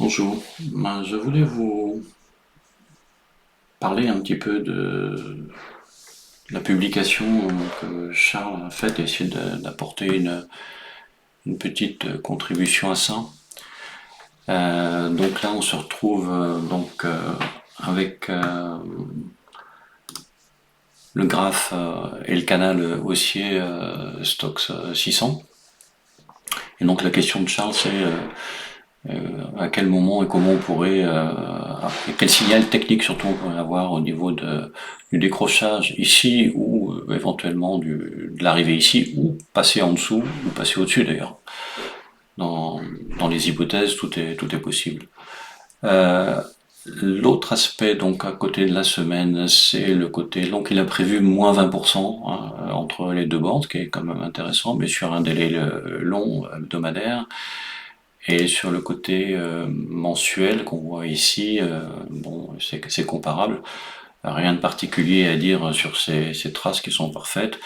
Bonjour. Je voulais vous parler un petit peu de la publication que Charles a faite et essayer d'apporter une petite contribution à ça. Donc là, on se retrouve avec le graphe et le canal haussier Stoxx 600. Et donc la question de Charles, c'est à quel moment et comment on pourrait, et quel signal technique surtout on pourrait avoir au niveau du décrochage ici ou éventuellement de l'arrivée ici ou passer en dessous ou passer au-dessus d'ailleurs. Dans, dans les hypothèses, tout est possible. Euh, L'autre aspect, donc à côté de la semaine, c'est le côté, donc il a prévu moins 20% hein, entre les deux bandes, ce qui est quand même intéressant, mais sur un délai long, hebdomadaire. Et sur le côté mensuel qu'on voit ici, bon, c'est comparable. Rien de particulier à dire sur ces traces qui sont parfaites.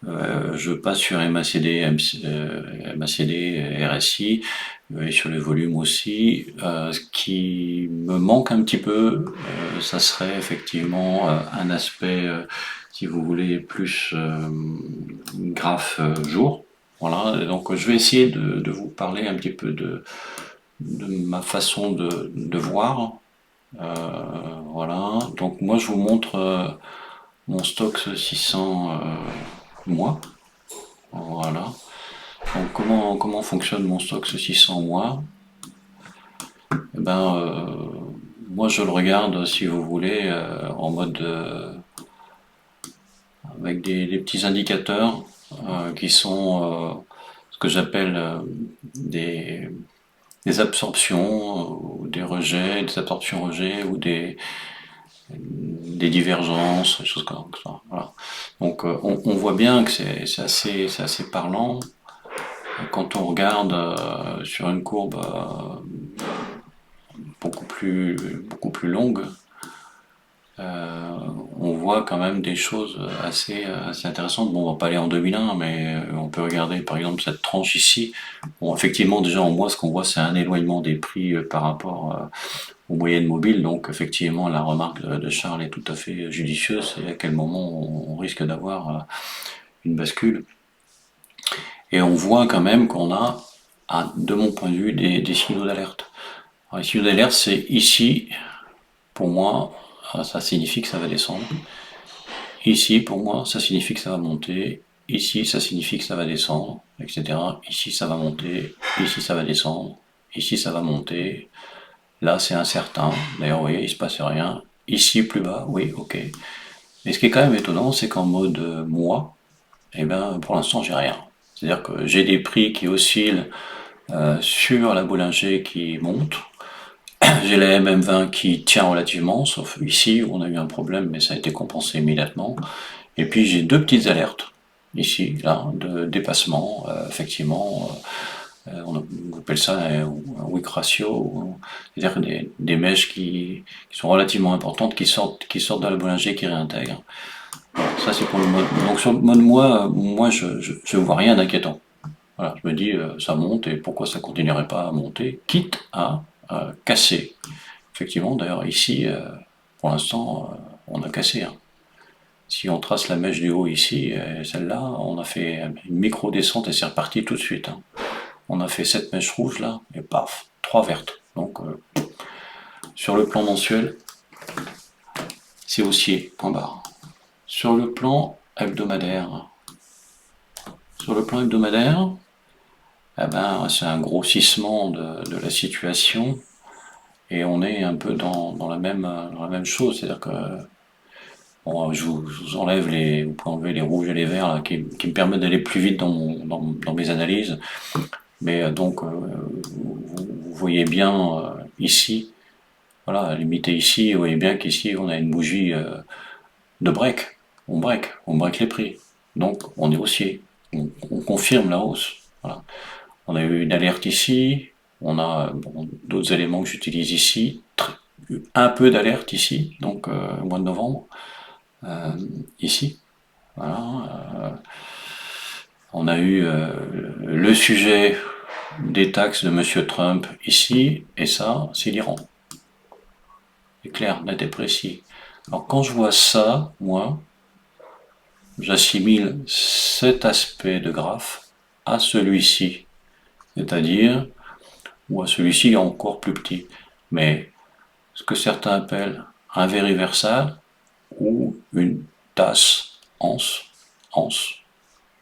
Je passe sur MACD, MACD, RSI et sur les volumes aussi. Ce qui me manque un petit peu, ça serait effectivement un aspect, si vous voulez, plus graphe jour. Voilà, et donc je vais essayer de vous parler un petit peu de ma façon de voir. Voilà, donc moi je vous montre mon stock 600 mois. Voilà. Donc comment fonctionne mon stock 600 mois? Eh ben, moi je le regarde si vous voulez en mode avec des petits indicateurs qui sont ce que j'appelle des absorptions, ou des rejets, des absorptions-rejets ou des divergences, des choses comme ça. Voilà. Donc on voit bien que c'est assez parlant quand on regarde sur une courbe beaucoup plus longue. On voit quand même des choses assez intéressantes. Bon, on va pas aller en 2001, mais on peut regarder par exemple cette tranche ici. Bon, effectivement, déjà en mois, ce qu'on voit, c'est un éloignement des prix par rapport aux moyennes mobiles. Donc, effectivement, la remarque de Charles est tout à fait judicieuse. Et à quel moment on risque d'avoir une bascule. Et on voit quand même qu'on a, de mon point de vue, des signaux d'alerte. Les signaux d'alerte, c'est ici, pour moi, ça signifie que ça va descendre. Ici, pour moi, ça signifie que ça va monter. Ici, ça signifie que ça va descendre, etc. Ici, ça va monter. Ici, ça va descendre. Ici, ça va monter. Là, c'est incertain. D'ailleurs, vous voyez, il se passe rien. Ici, plus bas, oui, ok. Mais ce qui est quand même étonnant, c'est qu'en mode mois, eh ben, pour l'instant, j'ai rien. C'est-à-dire que j'ai des prix qui oscillent sur la Bollinger qui monte. J'ai la MM20 qui tient relativement, sauf ici où on a eu un problème, mais ça a été compensé immédiatement. Et puis j'ai deux petites alertes, ici, là, de dépassement, effectivement. On appelle ça un wick ratio, c'est-à-dire des mèches qui sont relativement importantes, qui sortent de la Bollinger, qui réintègrent. Voilà, ça c'est pour le mode. Donc sur le mode moi je vois rien d'inquiétant. Voilà, je me dis ça monte et pourquoi ça continuerait pas à monter, quitte à casser. Effectivement, d'ailleurs ici, pour l'instant, on a cassé. Hein. Si on trace la mèche du haut ici, celle-là, on a fait une micro-descente et c'est reparti tout de suite. Hein. On a fait cette mèche rouge là, et paf, trois vertes. Donc sur le plan mensuel, c'est haussier, point barre. Sur le plan hebdomadaire, eh ben, c'est un grossissement de la situation et on est un peu dans la même chose. C'est-à-dire que bon, je vous enlève vous pouvez enlever les rouges et les verts là, qui me permettent d'aller plus vite dans mes analyses. Mais vous voyez bien ici, voilà, limité ici, vous voyez bien qu'ici on a une bougie de break. On break les prix. Donc on est haussier. On confirme la hausse. Voilà. On a eu une alerte ici, on a bon, d'autres éléments que j'utilise ici, un peu d'alerte ici, donc au mois de novembre, ici. Voilà. On a eu le sujet des taxes de Monsieur Trump ici, et ça, c'est l'Iran. C'est clair, net et précis. Alors quand je vois ça, moi, j'assimile cet aspect de graphe à celui-ci, c'est-à-dire, ou à celui-ci encore plus petit, mais ce que certains appellent un vériversal ou une tasse anse,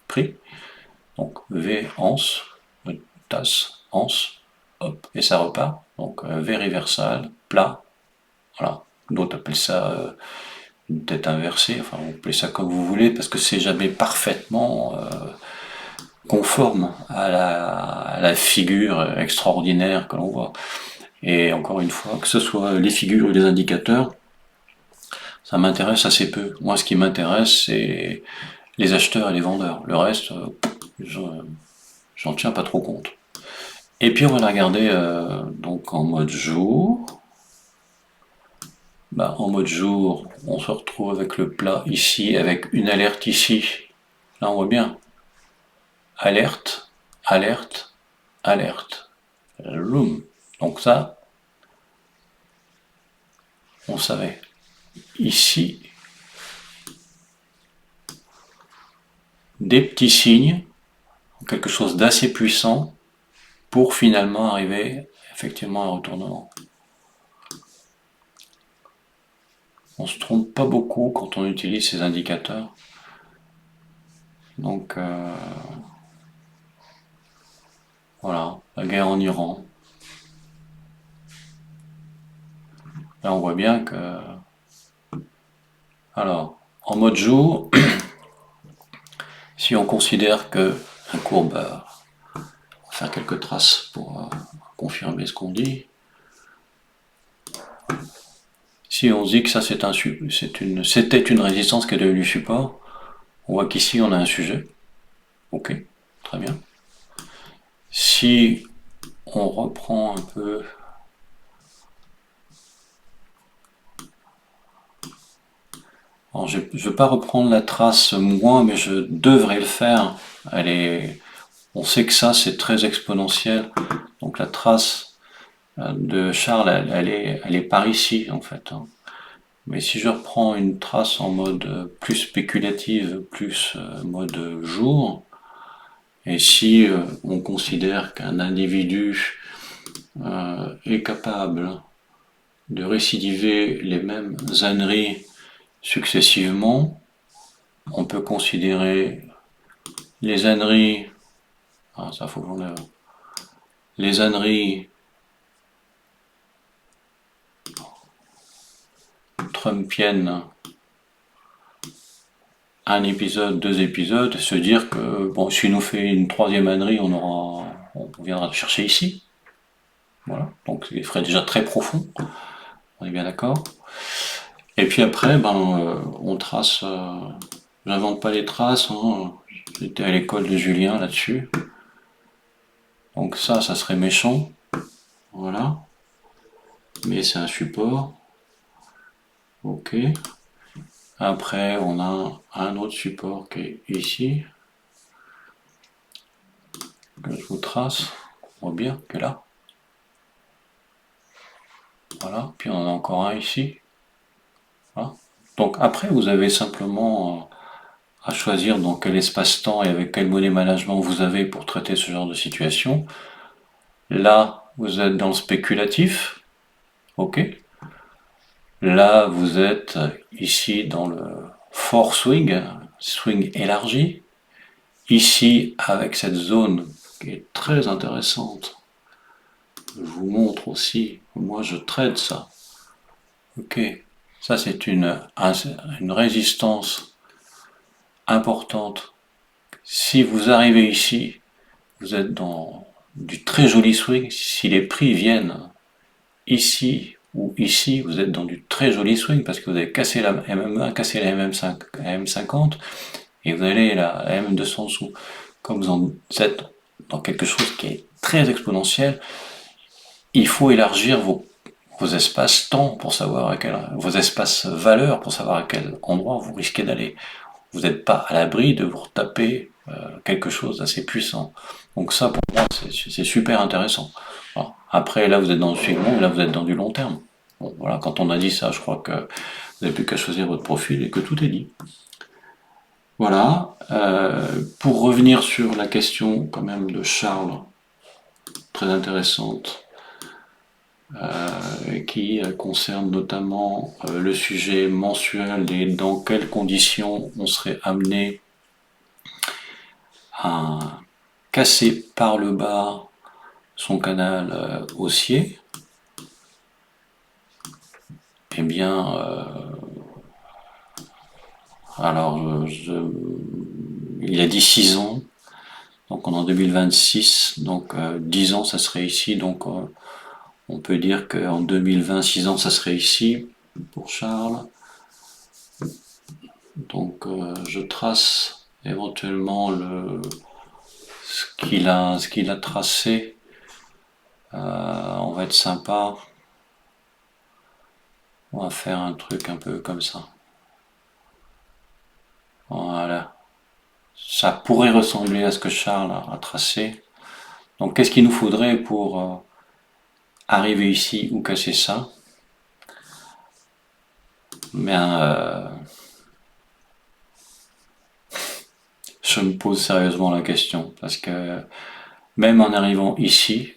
prix, donc V anse, tasse, anse, hop, et ça repart, donc vériversal, plat, voilà. D'autres appellent ça une tête inversée, enfin vous appelez ça comme vous voulez, parce que c'est jamais parfaitement conforme à la figure extraordinaire que l'on voit. Et encore une fois, que ce soit les figures ou les indicateurs, ça m'intéresse assez peu. Moi, ce qui m'intéresse, c'est les acheteurs et les vendeurs. Le reste, j'en tiens pas trop compte. Et puis on va la regarder donc en mode jour. Bah, en mode jour, on se retrouve avec le plat ici, avec une alerte ici. Là, on voit bien. Alerte, alerte, alerte. Loom. Donc ça, on savait. Ici, des petits signes, quelque chose d'assez puissant, pour finalement arriver effectivement à un retournement. On se trompe pas beaucoup quand on utilise ces indicateurs. Donc voilà, la guerre en Iran. Là on voit bien que... Alors, en mode jour, si on considère que un courbe, on va faire quelques traces pour confirmer ce qu'on dit. Si on dit que ça c'était une résistance qui est devenue support, on voit qu'ici on a un sujet. Ok, très bien. Si on reprend un peu... Alors, je ne veux pas reprendre la trace moi, mais je devrais le faire. On sait que ça, c'est très exponentiel. Donc la trace de Charles, elle est par ici, en fait. Mais si je reprends une trace en mode plus spéculative, plus mode jour, et si on considère qu'un individu est capable de récidiver les mêmes âneries successivement, on peut considérer les âneries, ça faut que j'enlève, les âneries trumpiennes, un épisode, deux épisodes, se dire que bon, s'il nous fait une troisième ânerie, on viendra chercher ici. Voilà, donc il ferait déjà très profond, on est bien d'accord. Et puis après, on trace. J'invente pas les traces, hein. J'étais à l'école de Julien là-dessus. Donc ça serait méchant. Voilà. Mais c'est un support. Ok. Après, on a un autre support qui est ici. Que je vous trace. On voit bien que là. Voilà. Puis on en a encore un ici. Voilà. Donc après, vous avez simplement à choisir dans quel espace-temps et avec quel modèle management vous avez pour traiter ce genre de situation. Là, vous êtes dans le spéculatif. Ok. Là, vous êtes ici dans le fort swing, swing élargi. Ici, avec cette zone qui est très intéressante. Je vous montre aussi, moi je traite ça. Ok, ça c'est une résistance importante. Si vous arrivez ici, vous êtes dans du très joli swing. Si les prix viennent ici ou ici, vous êtes dans du très joli swing parce que vous avez cassé la MM1, cassé la MM50 et vous allez la MM200 dessous. Comme vous êtes dans quelque chose qui est très exponentiel, il faut élargir vos espaces temps pour savoir vos espaces valeurs pour savoir à quel endroit vous risquez d'aller. Vous n'êtes pas à l'abri de vous retaper quelque chose d'assez puissant. Donc ça, pour moi, c'est super intéressant. Alors, après, là, vous êtes dans le suivant, et là, vous êtes dans du long terme. Bon, voilà, quand on a dit ça, je crois que vous n'avez plus qu'à choisir votre profil et que tout est dit. Voilà. Pour revenir sur la question quand même de Charles, très intéressante, qui concerne notamment le sujet mensuel et dans quelles conditions on serait amené à casser par le bas son canal haussier. Eh bien, alors, il a dit 6 ans, donc on est en 2026, donc 10 ans ça serait ici, donc on peut dire qu'en 2020, 6 ans ça serait ici pour Charles. Donc je trace éventuellement ce qu'il a tracé. On va être sympa. On va faire un truc un peu comme ça. Voilà. Ça pourrait ressembler à ce que Charles a tracé. Donc qu'est-ce qu'il nous faudrait pour arriver ici ou casser ça? Bien, je me pose sérieusement la question parce que même en arrivant ici,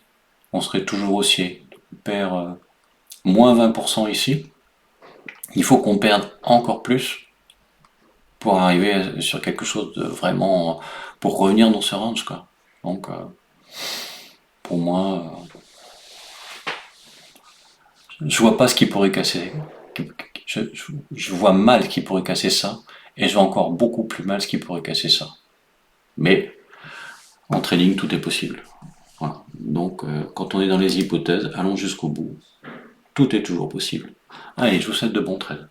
on serait toujours haussier. On perd moins 20% ici. Il faut qu'on perde encore plus pour arriver sur quelque chose de vraiment pour revenir dans ce range quoi. Donc pour moi, je vois pas ce qui pourrait casser. Je vois mal ce qui pourrait casser ça et je vois encore beaucoup plus mal ce qui pourrait casser ça. Mais en trading, tout est possible. Voilà. Donc, quand on est dans les hypothèses, allons jusqu'au bout. Tout est toujours possible. Allez, je vous souhaite de bons trades.